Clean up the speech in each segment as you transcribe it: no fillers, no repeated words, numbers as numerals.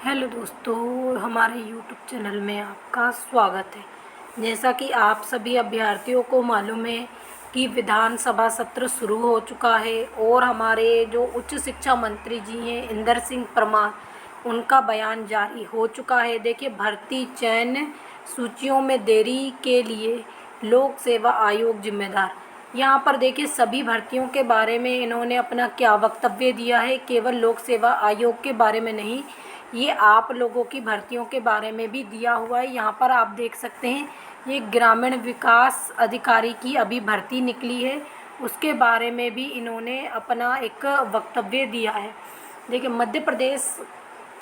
Hello दोस्तों, हमारे YouTube channel में आपका स्वागत है। जैसा कि आप सभी अभ्यर्थियों को मालूम है कि विधानसभा सत्र शुरू हो चुका है और हमारे जो उच्च शिक्षा मंत्री जी हैं इंदर सिंह परमार, उनका बयान जारी हो चुका है। देखिए, भर्ती चयन सूचियों में देरी के लिए लोक सेवा आयोग जिम्मेदार। यहाँ पर देखिए, सभी भर्तियों के बारे में इन्होंने अपना क्या वक्तव्य दिया है, केवल लोक सेवा आयोग के बारे में नहीं, ये आप लोगों की भर्तियों के बारे में भी दिया हुआ है। यहाँ पर आप देख सकते हैं, ये ग्रामीण विकास अधिकारी की अभी भर्ती निकली है, उसके बारे में भी इन्होंने अपना एक वक्तव्य दिया है। देखिए, मध्य प्रदेश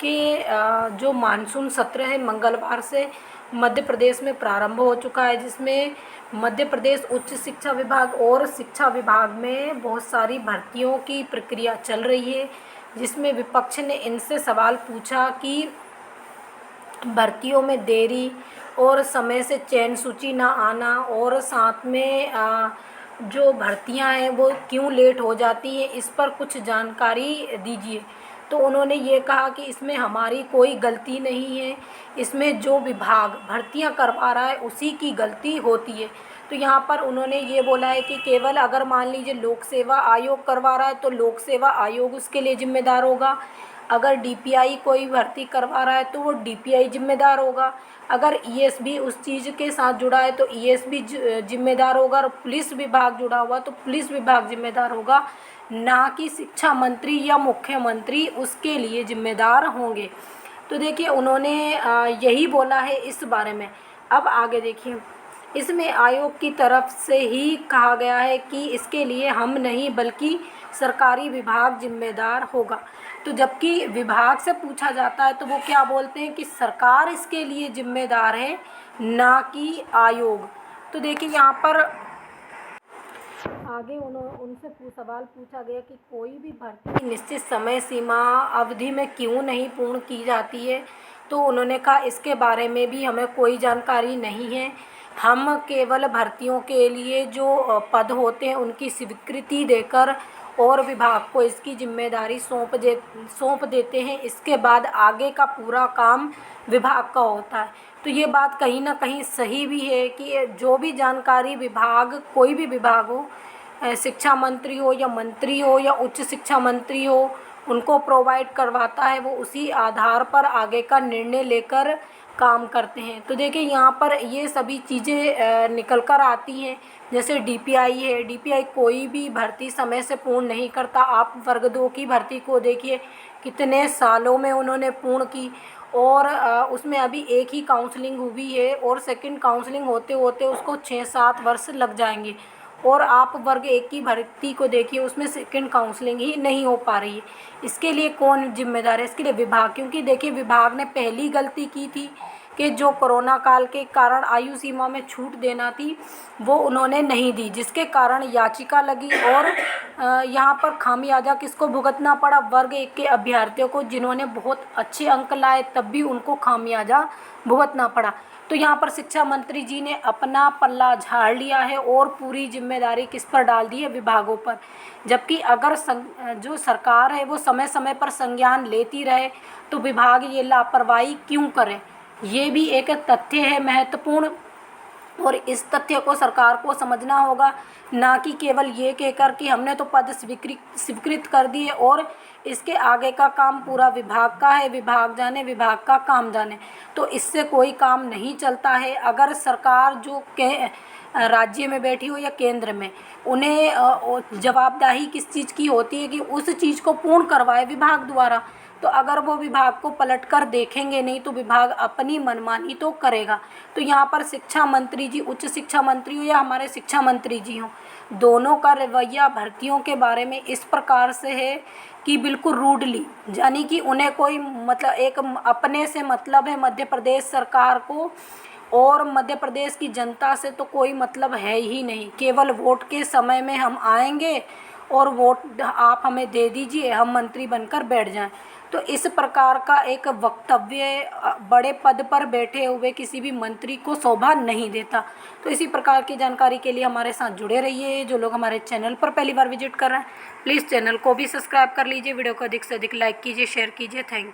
के जो मानसून सत्र है मंगलवार से मध्य प्रदेश में प्रारंभ हो चुका है, जिसमें मध्य प्रदेश उच्च शिक्षा विभाग और शिक्षा विभाग में बहुत सारी भर्तियों की प्रक्रिया चल रही है, जिसमें विपक्ष ने इनसे सवाल पूछा कि भर्तियों में देरी और समय से चयन सूची ना आना और साथ में जो भर्तियां हैं वो क्यों लेट हो जाती हैं, इस पर कुछ जानकारी दीजिए। तो उन्होंने ये कहा कि इसमें हमारी कोई गलती नहीं है, इसमें जो विभाग भर्तियां करवा रहा है उसी की गलती होती है। तो यहाँ पर उन्होंने ये बोला है कि केवल अगर मान लीजिए लोक सेवा आयोग करवा रहा है तो लोक सेवा आयोग उसके लिए जिम्मेदार होगा, अगर डीपीआई कोई भर्ती करवा रहा है तो वो डीपीआई जिम्मेदार होगा, अगर ईएसबी उस चीज़ के साथ जुड़ा है तो ईएसबी जिम्मेदार होगा, और पुलिस विभाग जुड़ा हुआ तो पुलिस विभाग जिम्मेदार होगा, ना कि शिक्षा मंत्री या मुख्यमंत्री उसके लिए जिम्मेदार होंगे। तो देखिए, उन्होंने यही बोला है इस बारे में। अब आगे देखिए, इसमें आयोग की तरफ से ही कहा गया है कि इसके लिए हम नहीं बल्कि सरकारी विभाग जिम्मेदार होगा। तो जबकि विभाग से पूछा जाता है तो वो क्या बोलते हैं कि सरकार इसके लिए जिम्मेदार है, ना कि आयोग। तो देखिए, यहाँ पर आगे उनसे सवाल पूछा गया कि कोई भी भर्ती निश्चित समय सीमा अवधि में क्यों नहीं पूर्ण की जाती है। तो उन्होंने कहा इसके बारे में भी हमें कोई जानकारी नहीं है, हम केवल भर्तियों के लिए जो पद होते हैं उनकी स्वीकृति देकर और विभाग को इसकी जिम्मेदारी सौंप देते हैं, इसके बाद आगे का पूरा काम विभाग का होता है। तो ये बात कहीं ना कहीं सही भी है कि जो भी जानकारी विभाग, कोई भी विभाग हो, शिक्षा मंत्री हो या मंत्री हो या उच्च शिक्षा मंत्री हो, उनको प्रोवाइड करवाता है, वो उसी आधार पर आगे का निर्णय लेकर काम करते हैं। तो देखिए, यहाँ पर ये सभी चीज़ें निकल कर आती हैं। जैसे डीपीआई है, डीपीआई कोई भी भर्ती समय से पूर्ण नहीं करता। आप वर्ग 2 की भर्ती को देखिए, कितने सालों में उन्होंने पूर्ण की, और उसमें अभी एक ही काउंसलिंग हुई है और सेकंड काउंसलिंग होते होते उसको 6-7 वर्ष लग जाएंगे। और आप वर्ग 1 की भर्ती को देखिए, उसमें सेकंड काउंसलिंग ही नहीं हो पा रही है। इसके लिए कौन जिम्मेदार है? इसके लिए विभाग। क्योंकि देखिए, विभाग ने पहली गलती की थी कि जो कोरोना काल के कारण आयु सीमा में छूट देना थी वो उन्होंने नहीं दी, जिसके कारण याचिका लगी और यहाँ पर खामियाजा किसको भुगतना पड़ा? वर्ग 1 के अभ्यर्थियों को, जिन्होंने बहुत अच्छे अंक लाए तब भी उनको खामियाजा भुगतना पड़ा। तो यहाँ पर शिक्षा मंत्री जी ने अपना पल्ला झाड़ लिया है और पूरी जिम्मेदारी किस पर डाल दी है? विभागों पर। जबकि अगर जो सरकार है वो समय समय पर संज्ञान लेती रहे तो विभाग ये लापरवाही क्यों करे? ये भी एक तथ्य है महत्वपूर्ण, और इस तथ्य को सरकार को समझना होगा, ना कि केवल ये कहकर कि हमने तो पद स्वीकृत कर दिए और इसके आगे का काम पूरा विभाग का है, विभाग जाने, विभाग का काम जाने। तो इससे कोई काम नहीं चलता है। अगर सरकार जो राज्य में बैठी हो या केंद्र में, उन्हें जवाबदेही किस चीज़ की होती है कि उस चीज़ को पूर्ण करवाए विभाग द्वारा। तो अगर वो विभाग को पलट कर देखेंगे नहीं तो विभाग अपनी मनमानी तो करेगा। तो यहाँ पर शिक्षा मंत्री जी, उच्च शिक्षा मंत्री हो या हमारे शिक्षा मंत्री जी हों, दोनों का रवैया भर्तियों के बारे में इस प्रकार से है कि बिल्कुल रूडली, यानी कि उन्हें कोई मतलब एक अपने से मतलब है मध्य प्रदेश सरकार को, और मध्य प्रदेश की जनता से तो कोई मतलब है ही नहीं। केवल वोट के समय में हम आएंगे और वोट आप हमें दे दीजिए, हम मंत्री बनकर बैठ जाएं। तो इस प्रकार का एक वक्तव्य बड़े पद पर बैठे हुए किसी भी मंत्री को शोभा नहीं देता। तो इसी प्रकार की जानकारी के लिए हमारे साथ जुड़े रहिए। जो लोग हमारे चैनल पर पहली बार विजिट कर रहे हैं, प्लीज़ चैनल को भी सब्सक्राइब कर लीजिए, वीडियो को अधिक से अधिक लाइक कीजिए, शेयर कीजिए। Thank you.